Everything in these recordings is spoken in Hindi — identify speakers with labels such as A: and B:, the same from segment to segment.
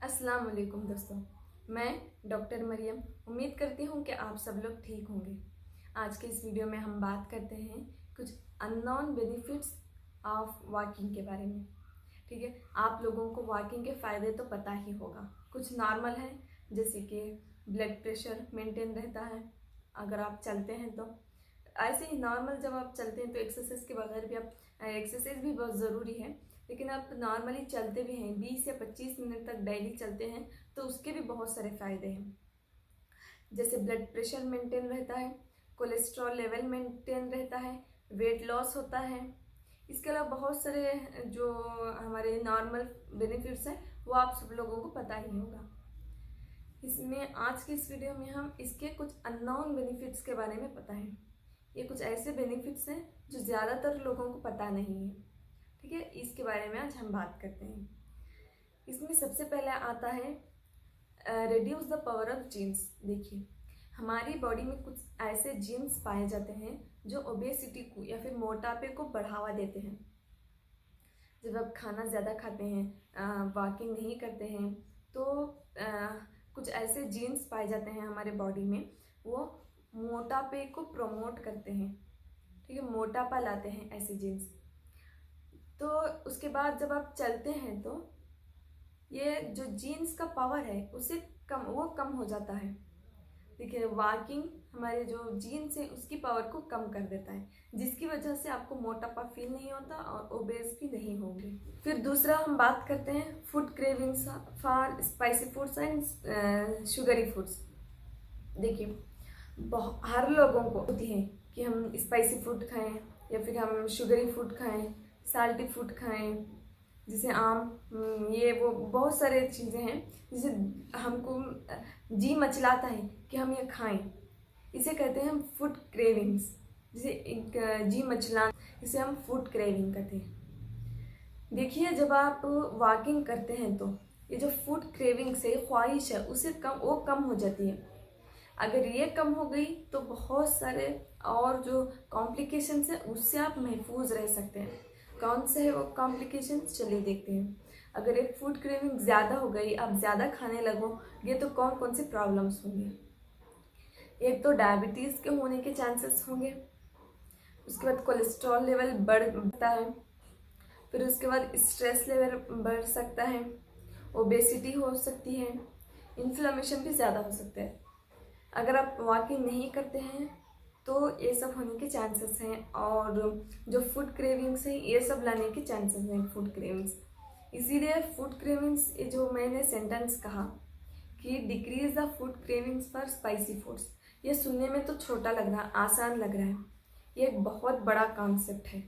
A: अस्सलाम वालेकुम दोस्तों, मैं डॉक्टर मरियम उम्मीद करती हूँ कि आप सब लोग ठीक होंगे। आज के इस वीडियो में हम बात करते हैं कुछ अननोन बेनिफिट्स ऑफ वॉकिंग के बारे में। ठीक है, आप लोगों को वॉकिंग के फ़ायदे तो पता ही होगा। कुछ नॉर्मल है, जैसे कि ब्लड प्रेशर मेंटेन रहता है अगर आप चलते हैं तो। ऐसे ही नॉर्मल जब आप चलते हैं तो एक्सरसाइज के बगैर भी आप एक्सरसाइज भी बहुत ज़रूरी है, लेकिन आप नॉर्मली चलते भी हैं 20 या 25 मिनट तक डेली चलते हैं तो उसके भी बहुत सारे फ़ायदे हैं। जैसे ब्लड प्रेशर मेंटेन रहता है, कोलेस्ट्रॉल लेवल मेंटेन रहता है, वेट लॉस होता है। इसके अलावा बहुत सारे जो हमारे नॉर्मल बेनिफिट्स हैं वो आप सब लोगों को पता ही होगा। इसमें आज के इस वीडियो में हम इसके कुछ अननोन बेनिफिट्स के बारे में पता है। ये कुछ ऐसे बेनिफिट्स हैं जो ज़्यादातर लोगों को पता नहीं है। ठीक है, इसके बारे में आज हम बात करते हैं। इसमें सबसे पहले आता है reduce the power of genes. देखिए, हमारी बॉडी में कुछ ऐसे जीन्स पाए जाते हैं जो ओबेसिटी को या फिर मोटापे को बढ़ावा देते हैं। जब आप खाना ज़्यादा खाते हैं, वॉकिंग नहीं करते हैं, तो कुछ ऐसे जीन्स पाए जाते हैं हमारे बॉडी में, वो मोटापे को प्रमोट करते हैं। ठीक है, मोटापा लाते हैं ऐसे जीन्स। तो उसके बाद जब आप चलते हैं तो ये जो जीन्स का पावर है उसे कम हो जाता है। देखिए, वॉकिंग हमारे जो जीन्स है उसकी पावर को कम कर देता है, जिसकी वजह से आपको मोटापा फील नहीं होता और ओबेस भी नहीं होंगे। फिर दूसरा हम बात करते हैं food cravings for spicy foods and sugary foods. देखिए, हर लोगों को होती है कि हम स्पाइसी फूड खाएं या फिर हम शुगरी फूड खाएं, साल्टी फूड खाएं, जैसे आम, ये वो बहुत सारे चीज़ें हैं जिसे हमको जी मचलाता है कि हम ये खाएं। इसे कहते हैं हम फूड क्रेविंग्स। जिसे एक जी मचला, इसे हम फूड क्रेविंग कहते हैं। देखिए, जब आप वॉकिंग करते हैं तो ये जो फूड क्रेविंग्स है, ख्वाहिश है, उसे कम हो जाती है। अगर ये कम हो गई तो बहुत सारे और जो कॉम्प्लिकेशंस हैं उससे आप महफूज रह सकते हैं। कौन से है वो कॉम्प्लिकेशंस, चलिए देखते हैं। अगर एक फूड क्रेविंग ज़्यादा हो गई, आप ज़्यादा खाने लगोगे तो कौन कौन से प्रॉब्लम्स होंगे। एक तो डायबिटीज़ के होने के चांसेस होंगे, उसके बाद कोलेस्ट्रॉल लेवल बढ़ता है, फिर उसके बाद स्ट्रेस लेवल बढ़ सकता है, ओबेसिटी हो सकती है, इन्फ्लेमेशन भी ज़्यादा हो सकता है। अगर आप वॉकिंग नहीं करते हैं तो ये सब होने के चांसेस हैं, और जो फूड क्रेविंग्स हैं ये सब लाने के चांसेस हैं फूड क्रेविंग्स। इसीलिए फूड क्रेविंग्स, ये जो मैंने सेंटेंस कहा कि decrease the food cravings for spicy foods, ये सुनने में तो छोटा लग रहा है, आसान लग रहा है, ये एक बहुत बड़ा कॉन्सेप्ट है।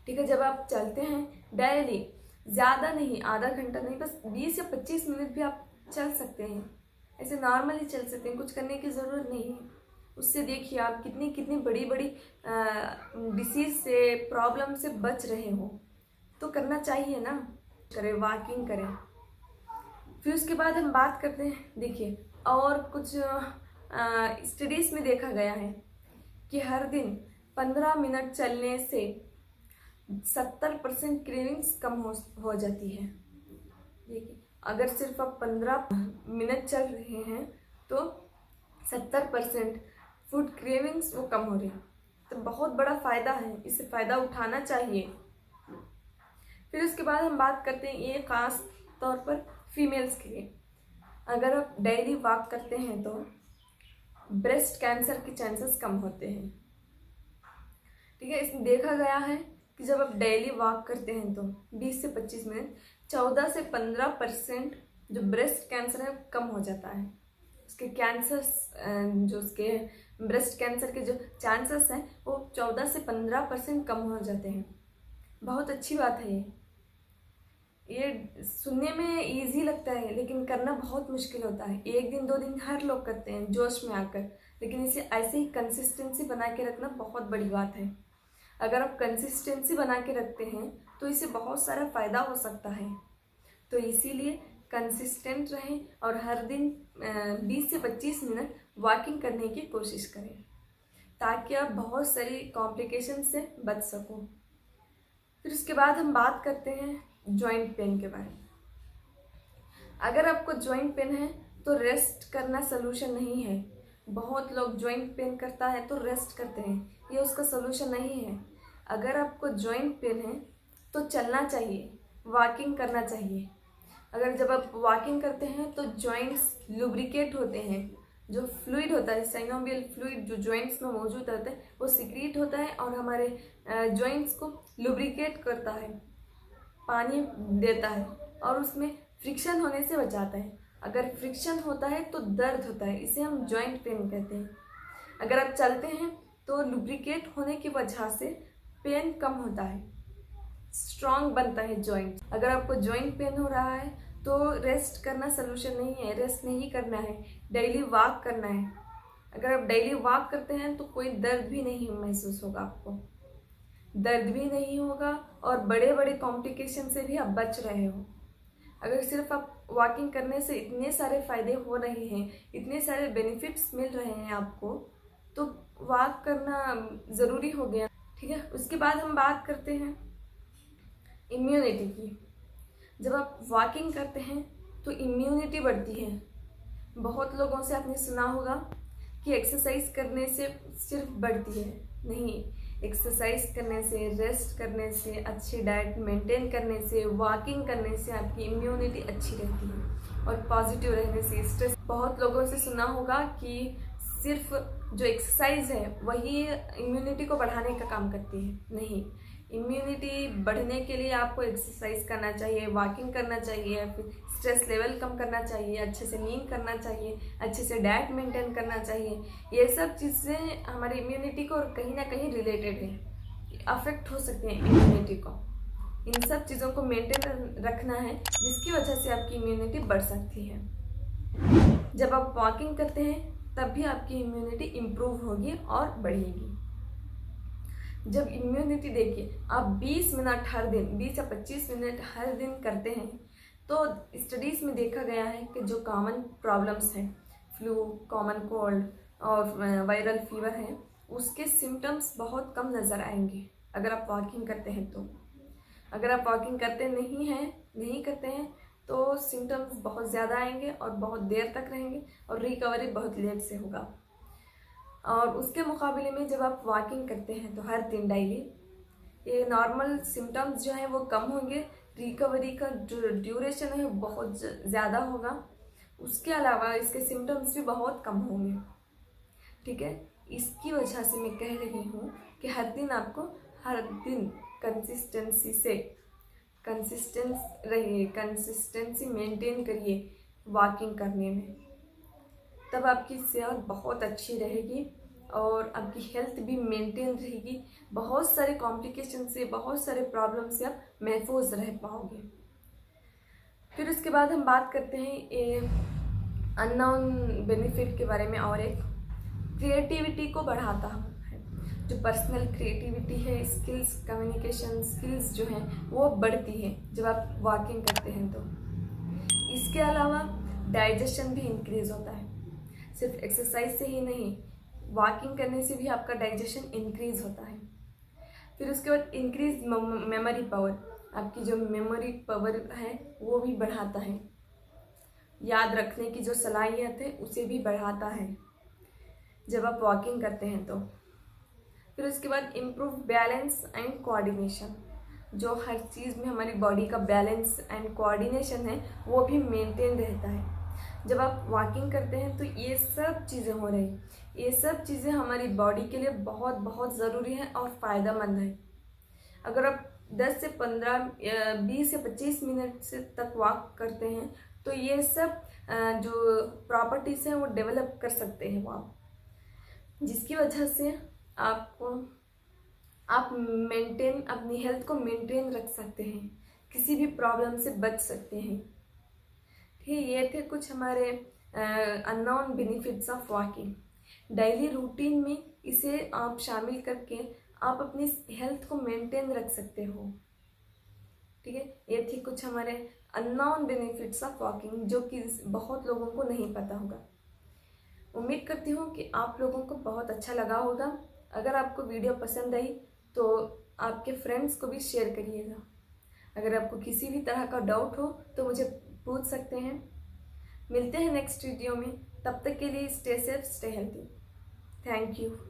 A: ठीक है, जब आप चलते हैं डेली, ज़्यादा नहीं, आधा घंटा नहीं, बस 20 या 25 मिनट भी आप चल सकते हैं, ऐसे नॉर्मली चल सकते हैं, कुछ करने की ज़रूरत नहीं है। उससे देखिए आप कितनी कितनी बड़ी बड़ी डिसीज़ से, प्रॉब्लम से बच रहे हो। तो करना चाहिए ना, करें, वॉकिंग करें। फिर उसके बाद हम बात करते हैं, देखिए, और कुछ स्टडीज़ में देखा गया है कि हर दिन 15 मिनट चलने से 70% क्रेविंग्स कम हो जाती है। देखिए, अगर सिर्फ आप 15 मिनट चल रहे हैं तो 70% फूड क्रेविंग्स वो कम हो रही है। तो बहुत बड़ा फ़ायदा है, इससे फ़ायदा उठाना चाहिए। फिर उसके बाद हम बात करते हैं, ये ख़ास तौर पर फीमेल्स के लिए, अगर आप डेली वॉक करते हैं तो ब्रेस्ट कैंसर के चांसेस कम होते हैं। ठीक है, इसमें देखा गया है कि जब आप डेली वॉक करते हैं तो 20 से 25 मिनट, 14 से 15% जो ब्रेस्ट कैंसर है कम हो जाता है। उसके कैंसर्स, जो उसके ब्रेस्ट कैंसर के जो चांसेस हैं वो 14 से 15% कम हो जाते हैं। बहुत अच्छी बात है ये सुनने में इजी लगता है लेकिन करना बहुत मुश्किल होता है। एक दिन 2 दिन हर लोग करते हैं जोश में आकर, लेकिन इसे ऐसे ही कंसिस्टेंसी बना के रखना बहुत बड़ी बात है। अगर आप कंसिस्टेंसी बना के रखते हैं तो इससे बहुत सारा फ़ायदा हो सकता है। तो इसीलिए कंसिस्टेंट रहें और हर दिन 20 से 25 मिनट वॉकिंग करने की कोशिश करें, ताकि आप बहुत सारी कॉम्प्लिकेशन से बच सको। फिर उसके बाद हम बात करते हैं जॉइंट पेन के बारे में। अगर आपको जॉइंट पेन है तो रेस्ट करना सलूशन नहीं है। बहुत लोग जॉइंट पेन करता है तो रेस्ट करते हैं, ये उसका सलूशन नहीं है। अगर आपको जॉइंट पेन है तो चलना चाहिए, वॉकिंग करना चाहिए। अगर जब आप वॉकिंग करते हैं तो जॉइंट्स लुब्रिकेट होते हैं, जो फ्लूइड होता है साइनोवियल फ्लूइड जो जॉइंट्स में मौजूद रहता है वो सिक्रीट होता है और हमारे जॉइंट्स को लुब्रिकेट करता है, पानी देता है और उसमें फ्रिक्शन होने से बचाता है। अगर फ्रिक्शन होता है तो दर्द होता है, इसे हम जॉइंट पेन कहते हैं। अगर आप चलते हैं तो लुब्रिकेट होने की वजह से पेन कम होता है, स्ट्रॉन्ग बनता है जॉइंट। अगर आपको जॉइंट पेन हो रहा है तो रेस्ट करना सलूशन नहीं है, रेस्ट नहीं करना है, डेली वॉक करना है। अगर आप डेली वॉक करते हैं तो कोई दर्द भी नहीं महसूस होगा, आपको दर्द भी नहीं होगा और बड़े बड़े कॉम्प्लिकेशन से भी आप बच रहे हो। अगर सिर्फ आप वॉकिंग करने से इतने सारे फायदे हो रहे हैं, इतने सारे बेनिफिट्स मिल रहे हैं आपको, तो वॉक करना ज़रूरी हो गया। ठीक है, उसके बाद हम बात करते हैं इम्यूनिटी की। जब आप वॉकिंग करते हैं तो इम्यूनिटी बढ़ती है। बहुत लोगों से आपने सुना होगा कि एक्सरसाइज करने से सिर्फ बढ़ती है, नहीं। एक्सरसाइज करने से, रेस्ट करने से, अच्छी डाइट मेंटेन करने से, वॉकिंग करने से आपकी इम्यूनिटी अच्छी रहती है और पॉजिटिव रहने से स्ट्रेस। बहुत लोगों से सुना होगा कि सिर्फ जो एक्सरसाइज है वही इम्यूनिटी को बढ़ाने का काम करती है, नहीं। इम्यूनिटी बढ़ने के लिए आपको एक्सरसाइज करना चाहिए, वॉकिंग करना चाहिए, फिर स्ट्रेस लेवल कम करना चाहिए, अच्छे से नींद करना चाहिए, अच्छे से डाइट मेंटेन करना चाहिए। ये सब चीज़ें हमारी इम्यूनिटी को कहीं ना कहीं रिलेटेड है, अफेक्ट हो सकते हैं इम्यूनिटी को। इन सब चीज़ों को मेंटेन रखना है जिसकी वजह से आपकी इम्यूनिटी बढ़ सकती है। जब आप वॉकिंग करते हैं तब भी आपकी इम्यूनिटी इम्प्रूव होगी और बढ़ेगी। जब इम्यूनिटी देखिए आप 20 मिनट हर दिन, 20 या 25 मिनट हर दिन करते हैं तो स्टडीज़ में देखा गया है कि जो कॉमन प्रॉब्लम्स हैं, फ्लू, कॉमन कोल्ड और वायरल फीवर है, उसके सिम्टम्स बहुत कम नज़र आएंगे अगर आप वॉकिंग करते हैं तो। अगर आप वॉकिंग करते नहीं करते हैं तो सिम्टम्स बहुत ज़्यादा आएंगे और बहुत देर तक रहेंगे और रिकवरी बहुत लेट से होगा। और उसके मुकाबले में जब आप वॉकिंग करते हैं तो हर दिन डेली, ये नॉर्मल सिम्टम्स जो हैं वो कम होंगे, रिकवरी का जो ड्यूरेशन है बहुत ज़्यादा होगा, उसके अलावा इसके सिम्टम्स भी बहुत कम होंगे। ठीक है, इसकी वजह से मैं कह रही हूँ कि हर दिन कंसिस्टेंसी मेंटेन करिए वॉकिंग करने में, तब आपकी सेहत बहुत अच्छी रहेगी और आपकी हेल्थ भी मेंटेन रहेगी। बहुत सारे कॉम्प्लिकेशन से, बहुत सारे प्रॉब्लम से आप महफूज रह पाओगे। फिर उसके बाद हम बात करते हैं अननोन बेनिफिट के बारे में। और एक क्रिएटिविटी को बढ़ाता है, जो पर्सनल क्रिएटिविटी है, स्किल्स, कम्युनिकेशन स्किल्स जो हैं वो बढ़ती है जब आप वॉकिंग करते हैं तो। इसके अलावा डाइजेशन भी इंक्रीज होता है, सिर्फ एक्सरसाइज से ही नहीं, वॉकिंग करने से भी आपका डाइजेशन इंक्रीज होता है। फिर उसके बाद इंक्रीज मेमोरी पावर, आपकी जो मेमोरी पावर है वो भी बढ़ाता है, याद रखने की जो सलाहियत है उसे भी बढ़ाता है जब आप वॉकिंग करते हैं तो। फिर उसके बाद इम्प्रूव बैलेंस एंड कोऑर्डिनेशन, जो हर चीज़ में हमारी बॉडी का बैलेंस एंड कोऑर्डिनेशन है वो भी मेंटेन रहता है। जब आप वॉकिंग करते हैं तो ये सब चीज़ें हो रही, ये सब चीज़ें हमारी बॉडी के लिए बहुत बहुत ज़रूरी है और फ़ायदेमंद है। अगर आप 10 से 15, 20 से 25 मिनट से तक वॉक करते हैं तो ये सब जो प्रॉपर्टीज़ हैं वो डेवलप कर सकते हैं वो आप, जिसकी वजह से आप अपनी हेल्थ को मेंटेन रख सकते हैं, किसी भी प्रॉब्लम से बच सकते हैं। ठीक है, ये थे कुछ हमारे unknown benefits of walking. Daily routine में इसे आप शामिल करके आप अपनी हेल्थ को मेंटेन रख सकते हो। ठीक है, ये थी कुछ हमारे अननोन बेनिफिट्स ऑफ वॉकिंग जो कि बहुत लोगों को नहीं पता होगा। उम्मीद करती हूँ कि आप लोगों को बहुत अच्छा लगा होगा। अगर आपको वीडियो पसंद आई तो आपके फ्रेंड्स को भी शेयर करिएगा। अगर आपको किसी भी तरह का डाउट हो तो मुझे पूछ सकते हैं। मिलते हैं नेक्स्ट वीडियो में, तब तक के लिए stay safe, stay healthy. Thank you.